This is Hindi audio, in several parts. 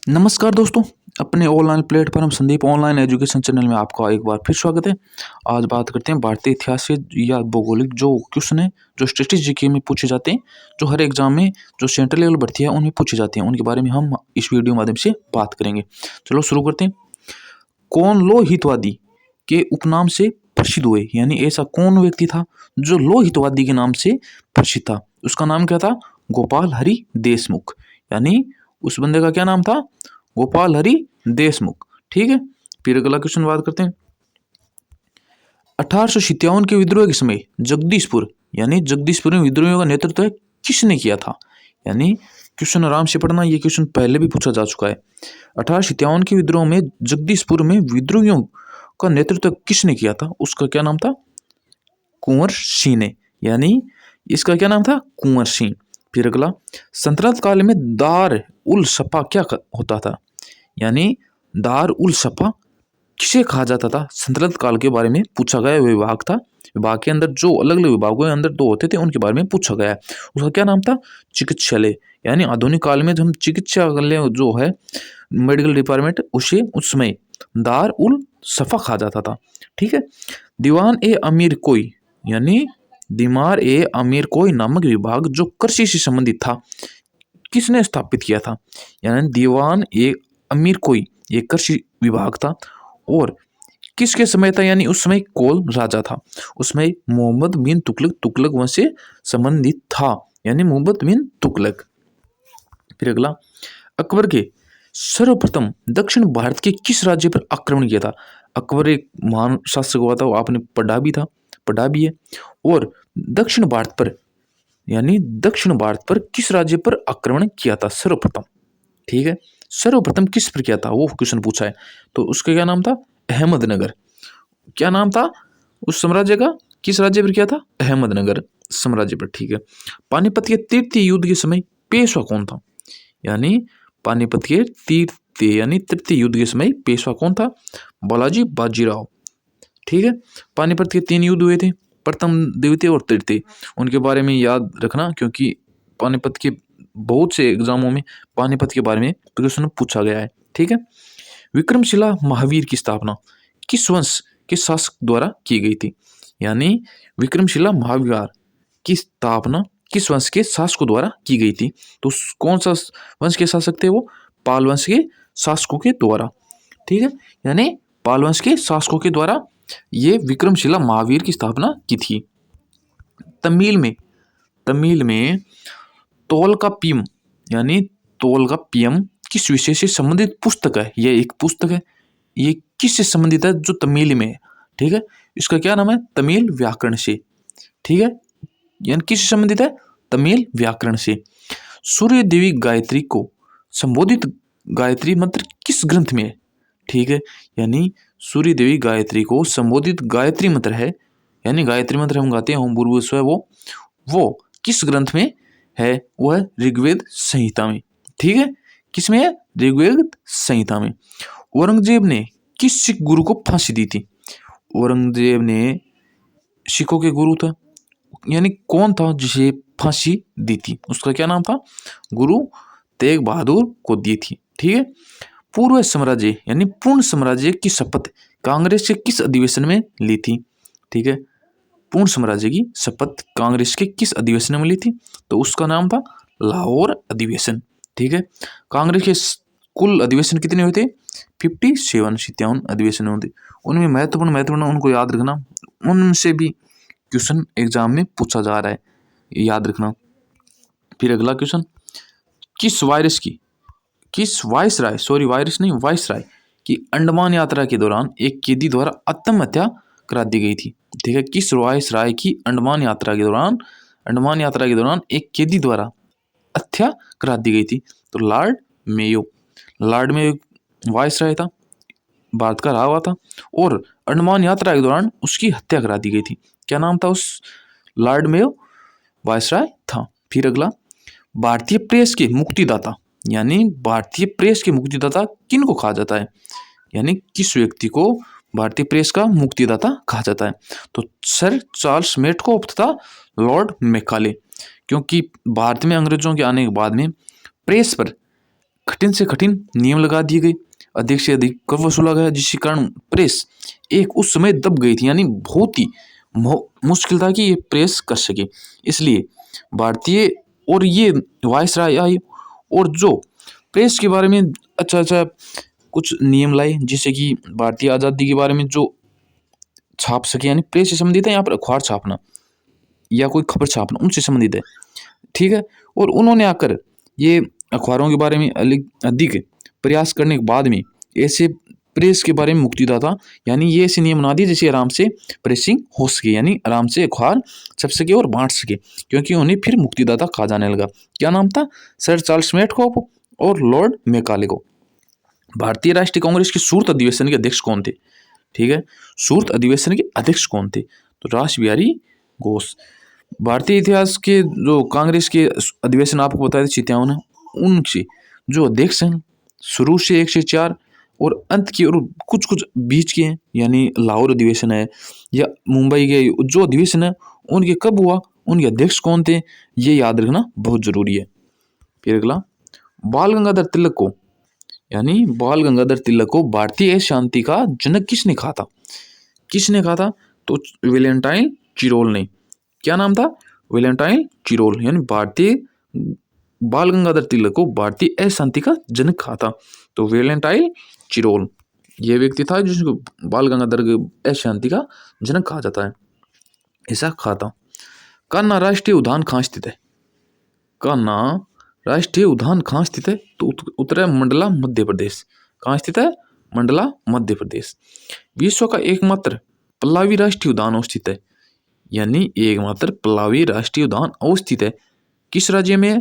नमस्कार दोस्तों, अपने online platform Sandeep online education channel में आपका एक बार फिर स्वागत है। आज बात करते हैं भारतीय इतिहास से या भौगोलिक जो क्वेश्चन है जो स्टैटिस्टिक्स जीके में पूछे जाते हैं, जो हर एग्जाम में जो सेंट्रल लेवल भर्ती है उनमें पूछे जाते हैं, उनके बारे में हम इस वीडियो माध्यम से बात करेंगे। चलो शुरू करते हैं। कौन लोहितवादी के उपनाम से प्रसिद्ध हुए, यानी ऐसा कौन व्यक्ति था जो लोहितवादी के नाम से प्रसिद्ध था? उसका नाम क्या था? गोपाल हरि देशमुख। यानी उस बंदे का क्या नाम था? गोपाल हरि देशमुख। ठीक है, फिर अगला क्वेश्चन बात करते हैं। 1857 के विद्रोह के समय जगदीशपुर यानी जगदीशपुर में विद्रोहियों का नेतृत्व किसने किया था? यानी क्वेश्चन आराम से पढ़ना, ये क्वेश्चन पहले भी पूछा जा चुका है। 1857 के विद्रोह में जगदीशपुर में विद्रोहियों का नेतृत्व किसने किया था? उसका क्या नाम था? कुंवर सिंह ने। यानी इसका क्या नाम था? कुंवर सिंह। फिर अगला, सल्तनत काल में दार उल सफा क्या होता था? यानी दार उल सफा किसे कहा जाता था? सल्तनत काल के बारे में पूछा गया विभाग था। विभाग के अंदर जो अलग अलग विभागों के अंदर दो होते थे उनके बारे में पूछा गया है। उसका क्या नाम था? चिकित्सालय। यानी आधुनिक काल में जो हम चिकित्सालय जो है मेडिकल डिपार्टमेंट, उसे उस समय दार उल सफा कहा जाता था। ठीक है। दीवान ए अमीर कोई यानी दीमार ए अमीर कोई नामक विभाग जो कृषि से संबंधित था, किसने स्थापित किया था? यानी दीवान ए अमीर कोई ये कृषि विभाग था और किसके समय था? यानी उस समय कोल राजा था, उसमें मोहम्मद बिन तुगलक वंश से संबंधित था, यानी मोहम्मद बिन तुगलक। फिर अगला, अकबर के सर्वप्रथम दक्षिण भारत के किस राज्य पर आक्रमण किया था? अकबर एक महान शासक हुआ था, वो आपने पढ़ा भी है। और दक्षिण भारत पर यानी दक्षिण भारत पर किस राज्य पर आक्रमण किया था सर्वप्रथम? ठीक है, सर्वप्रथम किस पर किया था वो क्वेश्चन पूछा है। तो उसका क्या नाम था? अहमदनगर। क्या नाम था उस साम्राज्य का? किस राज्य पर किया था? अहमदनगर साम्राज्य पर। ठीक है। पानीपत के तृतीय युद्ध के समय पेशवा कौन था? यानी पानीपत के तृतीय युद्ध के समय पेशवा कौन था? बालाजी बाजीराव। ठीक है। पानीपत के 3 युद्ध हुए थे, प्रथम, द्वितीय और तृतीय। उनके बारे में याद रखना, क्योंकि पानीपत के बहुत से एग्जामों में पानीपत के बारे में प्रश्न पूछा गया है। ठीक है। विक्रमशिला महावीर की स्थापना किस वंश के शासक द्वारा की गई थी? यानी विक्रमशिला महावीर की स्थापना किस वंश के शासकों द्वारा की गई थी? तो कौन सा वंश के शासक थे वो? पाल वंश के शासकों के द्वारा। ठीक है। यानी पाल वंश के शासकों के द्वारा ये विक्रमशिला महावीर की स्थापना की थी। तमिल में तोलकाप्पियम यानी तोलकाप्पियम किस विषय से संबंधित पुस्तक है? यह एक पुस्तक है। ये किससे संबंधित है? जो तमिल में है। ठीक है। इसका क्या नाम है? तमिल व्याकरण से। ठीक है। यानी किससे संबंधित है? तमिल व्याकरण से। सूर्य देवी गायत्री को संबोधित गायत्री मंत्र किस ग्रंथ में है? ठीक है। यानी सूर्य देवी गायत्री को संबोधित गायत्री मंत्र है, यानी गायत्री मंत्र हम गाते हैं ओम भूर्भुवः वो किस ग्रंथ में है? वो है ऋग्वेद संहिता में। ठीक है। किस में है? ऋग्वेद संहिता में। औरंगजेब ने किस सिख गुरु को फांसी दी थी? औरंगजेब ने सिखों के गुरु था, यानी कौन था जिसे फांसी दी थी? उसका क्या नाम था? गुरु तेग बहादुर को दी थी। ठीक है। पूर्व साम्राज्य यानी पूर्ण साम्राज्य की शपथ कांग्रेस के किस अधिवेशन में ली थी? ठीक है। पूर्ण साम्राज्य की शपथ कांग्रेस के किस अधिवेशन में ली थी? तो उसका नाम था लाहौर अधिवेशन। ठीक है। कांग्रेस के कुल अधिवेशन कितने हुए थे? 57 अधिवेशन हुए थे। उनमें महत्वपूर्ण उनको याद रखना, उनसे भी क्वेश्चन एग्जाम में पूछा जा रहा है, याद रखना। फिर अगला क्वेश्चन, वायसराय की अंडमान यात्रा के दौरान एक कैदी द्वारा आत्महत्या करा दी गई थी। ठीक है। किस वायसराय की अंडमान यात्रा के दौरान एक कैदी द्वारा हत्या करा दी गई थी? तो लॉर्ड मेयो वायसराय था, भारत का रहा हुआ था, और अंडमान यात्रा के दौरान उसकी हत्या करा दी गई थी। क्या नाम था उस लॉर्ड मेयो? वायसराय था। फिर अगला, भारतीय प्रेस के मुक्तिदाता यानी भारतीय प्रेस के मुक्तिदाता किन को कहा जाता है? यानी किस व्यक्ति को भारतीय प्रेस का मुक्तिदाता कहा जाता है? तो सर चार्ल्स मेटकॉफ तथा लॉर्ड मैकाले, क्योंकि भारत में अंग्रेजों के आने के बाद में प्रेस पर कठिन से कठिन नियम लगा दिए गए, अधिक से अधिक कर वसूला गया, जिसके कारण प्रेस एक उस समय दब गई थी, यानी बहुत ही मुश्किल था कि ये प्रेस कर सके। इसलिए भारतीय और ये वायसराय आई और जो प्रेस के बारे में अच्छा अच्छा कुछ नियम लाए, जिससे कि भारतीय आज़ादी के बारे में जो छाप सके, यानी प्रेस से संबंधित है यहाँ पर अखबार छापना या कोई खबर छापना उनसे संबंधित है, ठीक है। और उन्होंने आकर ये अखबारों के बारे में अधिक प्रयास करने के बाद में ऐसे प्रेस के बारे में मुक्तिदाता, यानी ये ऐसे नियम बना दिए जिससे आराम से प्रेसिंग हो सके, यानी आराम से अखबार छप सके और बांट सके, क्योंकि उन्हें फिर मुक्तिदाता कहा जाने लगा। क्या नाम था? सर चार्ल्स मेटकॉफ और लॉर्ड मैकाले को। भारतीय राष्ट्रीय कांग्रेस के सूरत अधिवेशन के अध्यक्ष कौन थे? ठीक है, सूरत अधिवेशन के अध्यक्ष कौन थे? तो रास बिहारी घोष। भारतीय इतिहास के जो कांग्रेस के अधिवेशन आपको बताए थे 57, उनसे जो अध्यक्ष हैं शुरू से 1 से 4 और अंत की और कुछ कुछ बीच के हैं, यानी लाहौर अधिवेशन है या मुंबई के जो अधिवेशन है उनके कब हुआ, उनके अध्यक्ष कौन थे, ये याद रखना बहुत जरूरी है। फिर अगला, बाल गंगाधर तिलक को, यानी बाल गंगाधर तिलक को भारतीय शांति का जनक किसने कहा था? किसने कहा था? तो वैलेंटाइन चिरोल ने। क्या नाम था? वैलेंटाइन चिरोल, यानी भारतीय बाल गंगाधर तिलक को भारतीय अशांति का जनक कहा था। तो वैलेंटाइन चिरोल ये व्यक्ति था जिसको बाल गंगाधर अशांति का जनक कहा जाता है, ऐसा कहा था। कान्हा राष्ट्रीय उद्यान कहाँ स्थित है? कान्हा राष्ट्रीय उद्यान कहाँ स्थित है? तो उत्तर मंडला मध्य प्रदेश। कहाँ स्थित है? मंडला मध्य प्रदेश। विश्व का एकमात्र पल्लवी राष्ट्रीय उद्यान अवस्थित है, यानी एकमात्र पल्लवी राष्ट्रीय उद्यान अवस्थित है किस राज्य में है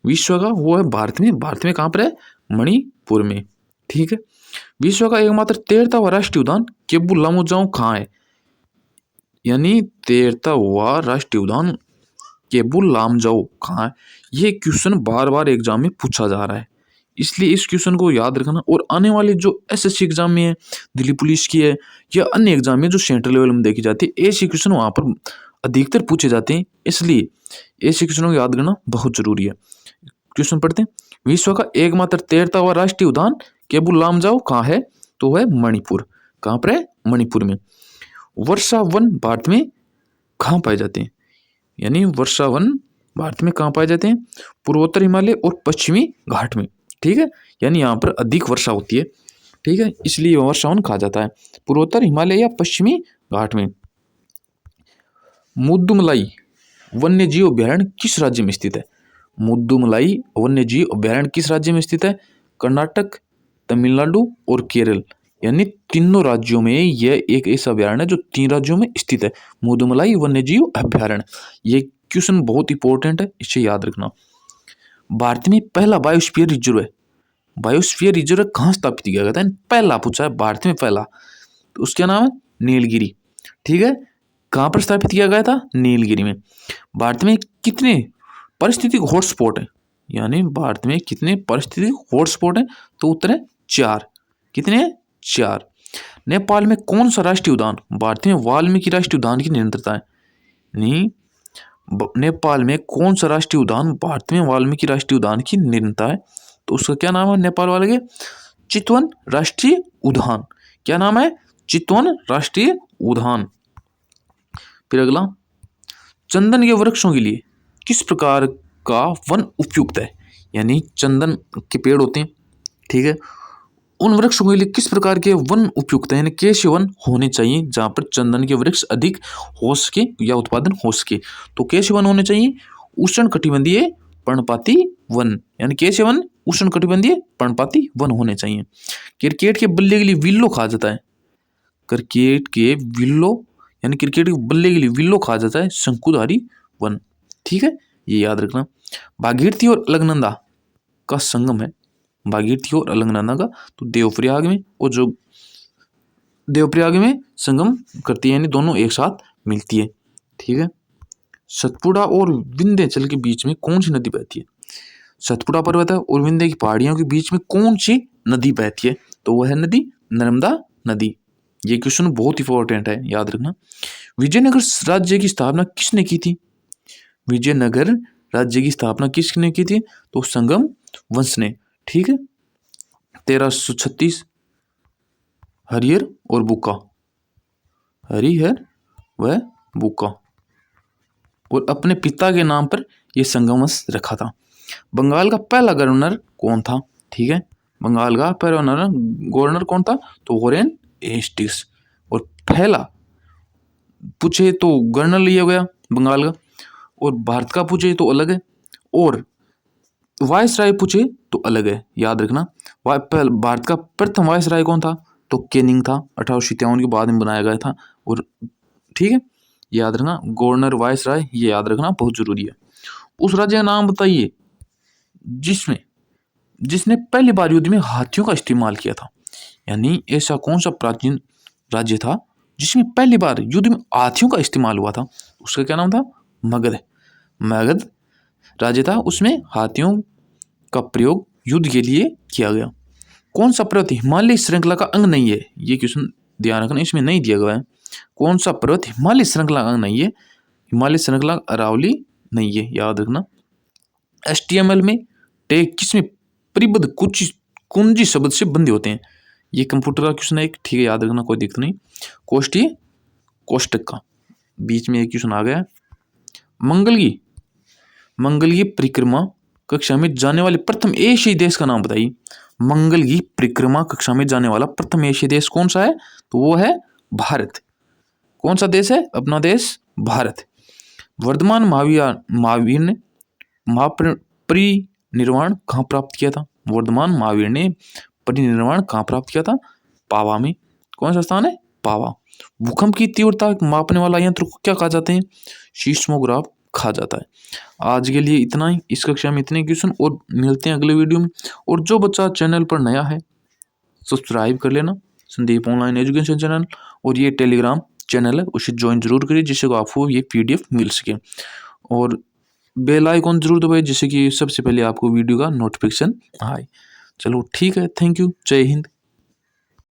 विश्व का? वो है भारत में। भारत में कहाँ पर है? मणिपुर में, ठीक है। विश्व का एकमात्र 13वां राष्ट्रीय उद्यान केबुल लामोजाओ कहाँ है? यानी 13वां राष्ट्रीय उद्यान केबुल लामजाओ कहाँ है? ये क्वेश्चन बार बार एग्जाम में पूछा जा रहा है, इसलिए इस क्वेश्चन को याद रखना। और आने वाले जो एसएससी एग्जाम में है, दिल्ली पुलिस की है या अन्य एग्जाम में जो सेंट्रल लेवल में देखी जाती है, ऐसे क्वेश्चन वहाँ पर अधिकतर पूछे जाते हैं, इसलिए ऐसे क्वेश्चनों को याद करना बहुत जरूरी है। क्वेश्चन पढ़ते हैं। विश्व का एकमात्र 13वां राष्ट्रीय उद्यान केबुल लामजाओ कहाँ है? तो है मणिपुर। कहाँ पर है? मणिपुर में। वर्षा वन भारत में कहाँ पाए जाते हैं? यानी वर्षा वन भारत में कहाँ पाए जाते हैं? पूर्वोत्तर हिमालय और पश्चिमी घाट में, ठीक है। यानी यहाँ पर अधिक वर्षा होती है, ठीक है, इसलिए वर्षा वन कहा जाता है, पूर्वोत्तर हिमालय या पश्चिमी घाट में। मुद्दुमलाई वन्यजीव अभ्यारण्य किस राज्य में स्थित है? मुद्दुमलाई वन्यजीव अभ्यारण्य किस राज्य में स्थित है? कर्नाटक, तमिलनाडु और केरल, यानी तीनों राज्यों में यह एक ऐसा अभ्यारण्य है जो 3 राज्यों में स्थित है, मुद्दुमलाई वन्यजीव अभ्यारण्य। ये क्वेश्चन बहुत इंपॉर्टेंट है, इसे याद रखना। भारत में पहला बायोस्फीयर रिजर्व है, बायोस्फीयर रिजर्व कहाँ स्थापित किया गया था? पहला पूछा है, भारत में पहला, तो उसका नाम है नीलगिरी, ठीक है। कहाँ पर स्थापित किया गया था? नीलगिरी में। भारत में कितने पारिस्थितिक हॉटस्पॉट है? यानी भारत में कितने पारिस्थितिक हॉटस्पॉट है? तो उत्तर है 4। कितने हैं? 4। नेपाल में कौन सा राष्ट्रीय उद्यान भारत में वाल्मीकि राष्ट्रीय उद्यान की निरंतरता है? नहीं, नेपाल में कौन सा राष्ट्रीय उद्यान भारत में वाल्मीकि राष्ट्रीय उद्यान की निरंतरता है? तो उसका क्या नाम है नेपाल वाले के? चितवन राष्ट्रीय उद्यान। क्या नाम है? चितवन राष्ट्रीय उद्यान। फिर अगला, चंदन के वृक्षों के लिए किस प्रकार का वन उपयुक्त है? यानी चंदन के पेड़ होते हैं, ठीक है, उन वृक्षों के लिए किस प्रकार के वन उपयुक्त है, यानी कैसे वन होने चाहिए जहाँ पर चंदन के वृक्ष अधिक हो सके या उत्पादन हो सके? तो कैसे वन होने चाहिए? उष्णकटिबंधीय पर्णपाती वन, यानी कैसे वन? उष्णकटिबंधीय पर्णपाती वन होने चाहिए। क्रिकेट के बल्ले के लिए विल्लो कहा जाता है, क्रिकेट के विल्लो यानी क्रिकेट के बल्ले के लिए विल्लो कहा जाता है शंकुधारी वन, ठीक है, ये याद रखना। भागीरथी और अलकनंदा का संगम है, भागीरथी और अलकनंदा का, तो देवप्रयाग में, और जो देवप्रयाग में संगम करती है, यानी दोनों एक साथ मिलती है, ठीक है। सतपुड़ा और विंध्याचल के बीच में कौन सी नदी बहती है? सतपुड़ा पर्वत है और विंध्य की पहाड़ियों के बीच में कौन सी नदी बहती है? तो वह है नदी नर्मदा नदी। ये क्वेश्चन बहुत इंपॉर्टेंट है, याद रखना। विजयनगर राज्य की स्थापना किसने की थी? विजयनगर राज्य की स्थापना किसने की थी? तो संगम वंश ने, ठीक है। 1336 हरिहर और बुक्का, हरिहर व बुक्का, और अपने पिता के नाम पर यह संगमरमर रखा था। बंगाल का पहला गवर्नर कौन था? ठीक है, बंगाल का पहला गवर्नर कौन था? तो वॉरेन हेस्टिंग्स। और पहला पूछे तो गवर्नर लिया गया बंगाल का, और भारत का पूछे तो अलग है, और वायसराय पूछे तो अलग है, याद रखना। भारत का प्रथम वायसराय कौन था? तो कैनिंग था, 1857 के बाद में बनाया गया था। और ठीक है, याद रखना गवर्नर वायसराय, ये याद रखना बहुत जरूरी है। उस राज्य का नाम बताइए जिसने पहली बार युद्ध में हाथियों का इस्तेमाल किया था। यानी ऐसा कौन सा प्राचीन राज्य था जिसमें पहली बार युद्ध में हाथियों का इस्तेमाल हुआ था? उसका क्या नाम था? मगध। मगध राज्य था, उसमें हाथियों का प्रयोग युद्ध के लिए किया गया। कौन सा पर्वत हिमालय श्रृंखला का अंग नहीं है? ये क्वेश्चन ध्यान रखना, इसमें नहीं दिया गया है। कौन सा पर्वत हिमालय श्रृंखला का अंग नहीं है? हिमालय श्रृंखला अरावली नहीं है, याद रखना। HTML में टैग किसमें परिबद्ध कुंजी शब्द से बंधे होते हैं? ये कंप्यूटर का क्वेश्चन है एक, ठीक है, याद रखना, कोई दिक्कत नहीं। कोष्ठी कोष्टक का बीच में एक क्वेश्चन आ गया। मंगल की परिक्रमा कक्षा में जाने वाले प्रथम एशियाई देश का नाम बताइए। मंगल की परिक्रमा कक्षा में जाने वाला प्रथम एशियाई देश कौन सा है? तो वो है भारत। कौन सा देश है? अपना देश भारत। वर्धमान महावीर ने परिनिर्वाण कहाँ प्राप्त किया था? वर्धमान महावीर ने परिनिर्वाण कहाँ प्राप्त किया था? पावा में। कौन सा स्थान है? पावा। भूकंप की तीव्रता मापने वाला यंत्र को क्या कहा जाते हैं? सीस्मोग्राफ कहा जाता है। आज के लिए इतना ही, इस कक्षा में इतने क्वेश्चन, और मिलते हैं अगले वीडियो में। और जो बच्चा चैनल पर नया है सब्सक्राइब कर लेना, संदीप ऑनलाइन एजुकेशन चैनल, और ये टेलीग्राम चैनल है उसे ज्वाइन जरूर करिए जिससे को आपको ये PDF मिल सके, और बेल आइकॉन जरूर दबाइए जिससे कि सबसे पहले आपको वीडियो का नोटिफिकेशन आए। चलो ठीक है, थैंक यू, जय हिंद।